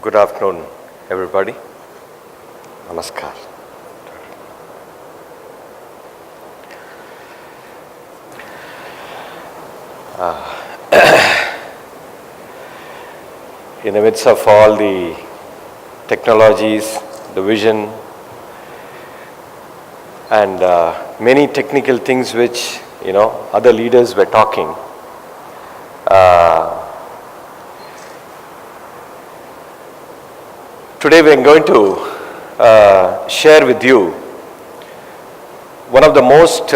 Good afternoon, everybody. Namaskar. In the midst of all the technologies, the vision, and many technical things which, other leaders were talking, today we are going to share with you one of the most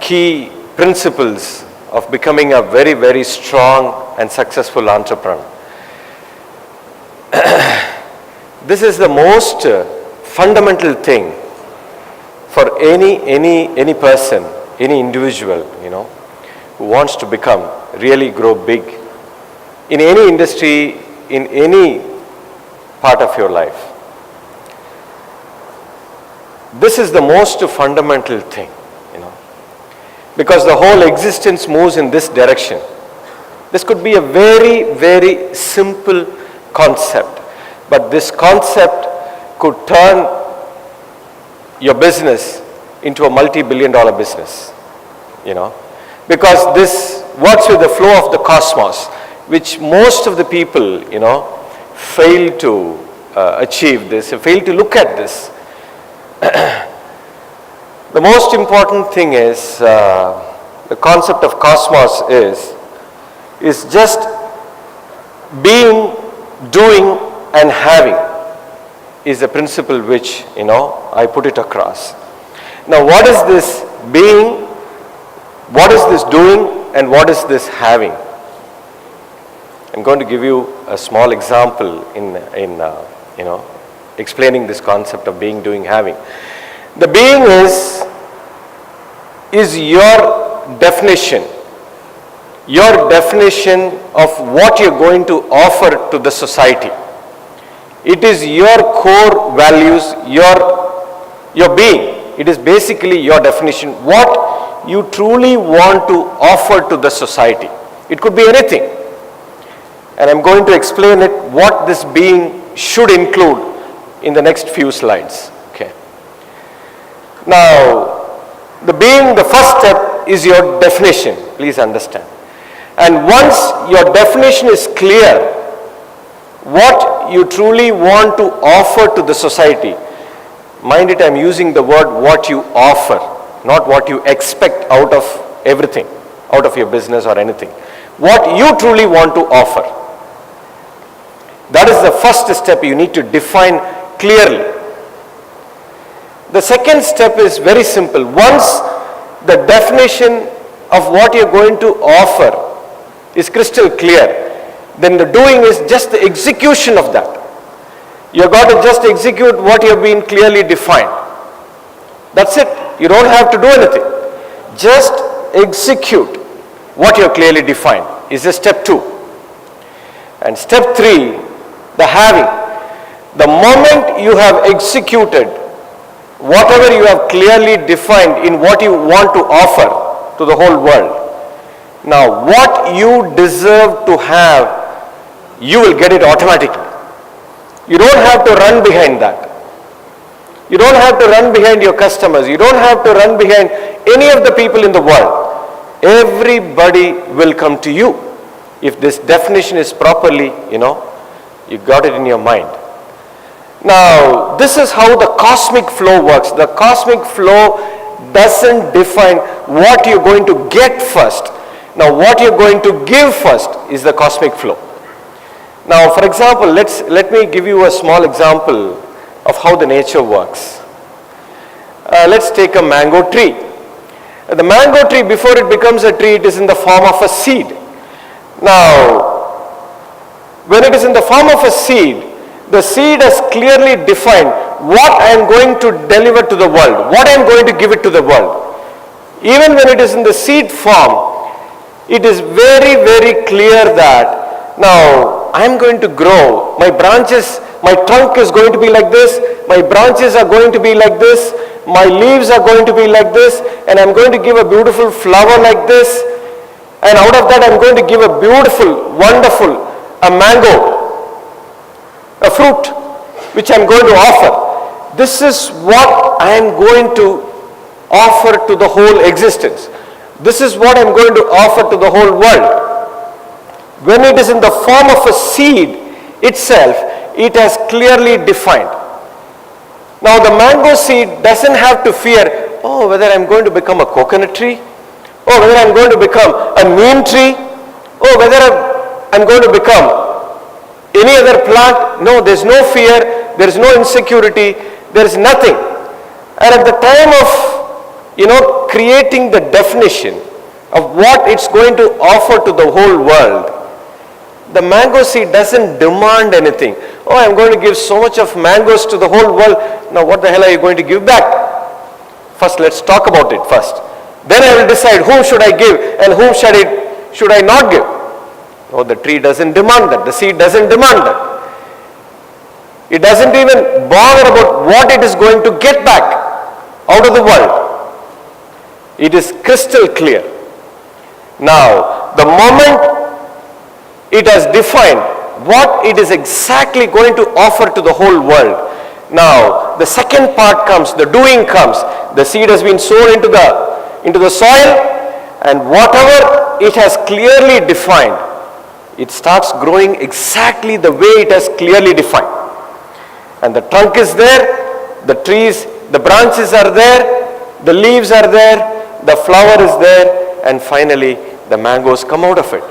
key principles of becoming a very, very strong and successful entrepreneur. This is the most fundamental thing for any person, any individual, who wants to really grow big in any industry, in any part of your life. This is the most fundamental thing, because the whole existence moves in this direction. This could be a very, very simple concept, but this concept could turn your business into a multi-billion-dollar business, because this works with the flow of the cosmos, which most of the people, fail to achieve this, fail to look at this. The most important thing is, the concept of cosmos is just being, doing, and having is the principle which, I put it across. Now, what is this being, what is this doing, and what is this having? I'm going to give you a small example in explaining this concept of being, doing, having. The being is your definition of what you're going to offer to the society. It is your core values, your being. It is basically your definition, what you truly want to offer to the society. It could be anything. And I'm going to explain it, what this being should include in the next few slides. Okay. Now, the being, the first step is your definition. Please understand. And once your definition is clear, what you truly want to offer to the society, mind it, I'm using the word what you offer, not what you expect out of everything, out of your business or anything. What you truly want to offer. That is the first step you need to define clearly. The second step is very simple. Once the definition of what you're going to offer is crystal clear, then the doing is just the execution of that. You've got to just execute what you've been clearly defined. That's it. You don't have to do anything. Just execute what you're clearly defined is the step 2. And step 3, the having. The moment you have executed whatever you have clearly defined in what you want to offer to the whole world, now what you deserve to have, you will get it automatically. You don't have to run behind that. You don't have to run behind your customers. You don't have to run behind any of the people in the world. Everybody will come to you if this definition is properly, you got it in your mind. Now, this is how the cosmic flow works. The cosmic flow doesn't define what you're going to get first. Now, what you're going to give first is the cosmic flow. Now, for example, let me give you a small example of how the nature works. Let's take a mango tree. The mango tree, before it becomes a tree, it is in the form of a seed. Now, when it is in the form of a seed, the seed has clearly defined what I am going to deliver to the world, what I am going to give it to the world. Even when it is in the seed form, it is very, very clear that now I am going to grow. My branches, my trunk is going to be like this, my branches are going to be like this, my leaves are going to be like this, and I'm going to give a beautiful flower like this, and out of that I'm going to give a beautiful, wonderful, a mango. a fruit which I'm going to offer. This is what I am going to offer to the whole existence. This is what I'm going to offer to the whole world. When it is in the form of a seed itself, it has clearly defined. Now the mango seed doesn't have to fear, oh, whether I'm going to become a coconut tree, or whether I'm going to become a neem tree, or whether I'm going to become any other plant. No, there's no fear, there's no insecurity, there's nothing. And at the time of, creating the definition of what it's going to offer to the whole world, the mango seed doesn't demand anything. Oh, I'm going to give so much of mangoes to the whole world. Now what the hell are you going to give back? First, let's talk about it first. Then I will decide whom should I give and whom should I not give. Oh, the tree doesn't demand that. The seed doesn't demand that. It doesn't even bother about what it is going to get back out of the world. It is crystal clear. Now, the moment it has defined what it is exactly going to offer to the whole world, now the second part comes, the doing comes. The seed has been sown into the soil, and whatever it has clearly defined, it starts growing exactly the way it has clearly defined. And the trunk is there, the trees, the branches are there, the leaves are there, the flower is there, and finally the mangoes come out of it.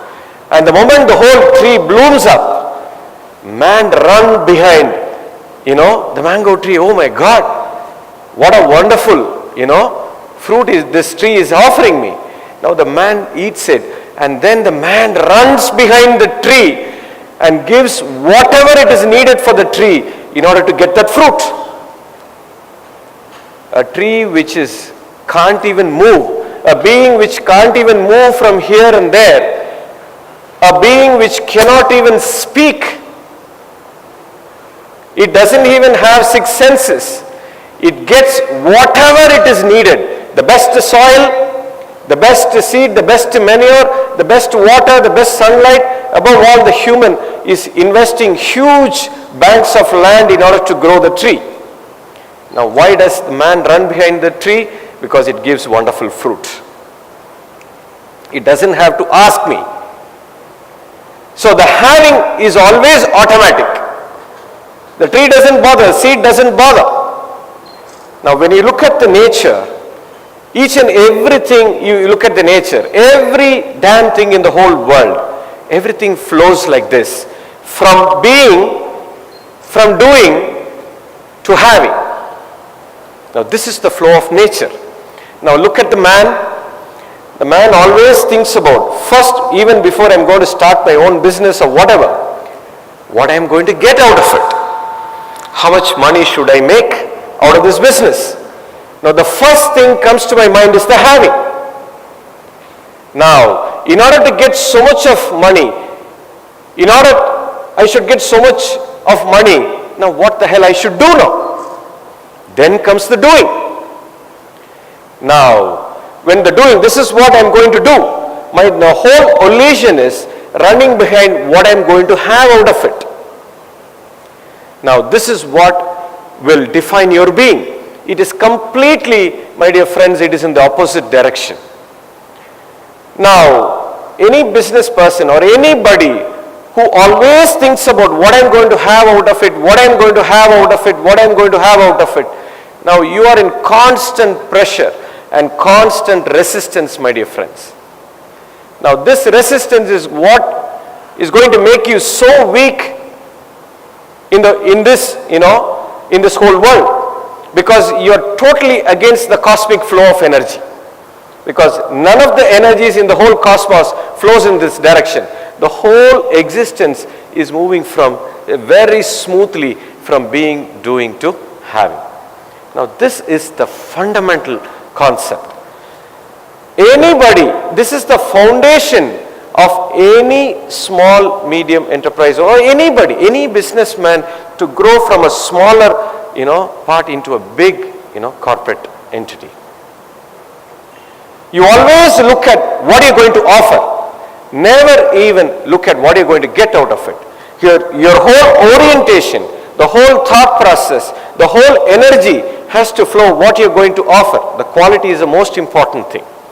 And the moment the whole tree blooms up, man run behind, the mango tree. Oh my God, what a wonderful, fruit this tree is offering me. Now the man eats it, and then the man runs behind the tree and gives whatever it is needed for the tree in order to get that fruit. A tree which can't even move, a being which can't even move from here and there, a being which cannot even speak. It doesn't even have 6 senses. It gets whatever it is needed. The best soil, the best seed, the best manure, the best water, the best sunlight. Above all, the human is investing huge banks of land in order to grow the tree. Now, why does the man run behind the tree? Because it gives wonderful fruit. It doesn't have to ask me. So the having is always automatic. The tree doesn't bother, seed doesn't bother. Now when you look at the nature, each and everything, you look at the nature, every damn thing in the whole world, everything flows like this. From being, from doing, to having. Now this is the flow of nature. Now look at the man. The man always thinks about, first, even before I'm going to start my own business or whatever, what I'm going to get out of it. How much money should I make out of this business? Now the first thing comes to my mind is the having. Now, in order to get so much of money, I should get so much of money, now what the hell I should do now? Then comes the doing. Now, when the doing, this is what I'm going to do. The whole illusion is running behind what I'm going to have out of it. Now this is what will define your being. It is completely, my dear friends, it is in the opposite direction. Now, any business person or anybody who always thinks about what I'm going to have out of it, what I'm going to have out of it, what I'm going to have out of it. Now you are in constant pressure and constant resistance, my dear friends. Now this resistance is what is going to make you so weak in this whole world, because you are totally against the cosmic flow of energy. Because none of the energies in the whole cosmos flows in this direction. The whole existence is moving from very smoothly from being, doing to having. Now this is the fundamental concept. This is the foundation of any small, medium enterprise or anybody, any businessman to grow from a smaller, part into a big, corporate entity. You always look at what you're going to offer. Never even look at what you're going to get out of it. Your whole orientation, the whole thought process, the whole energy has to flow what you're going to offer. The quality is the most important thing.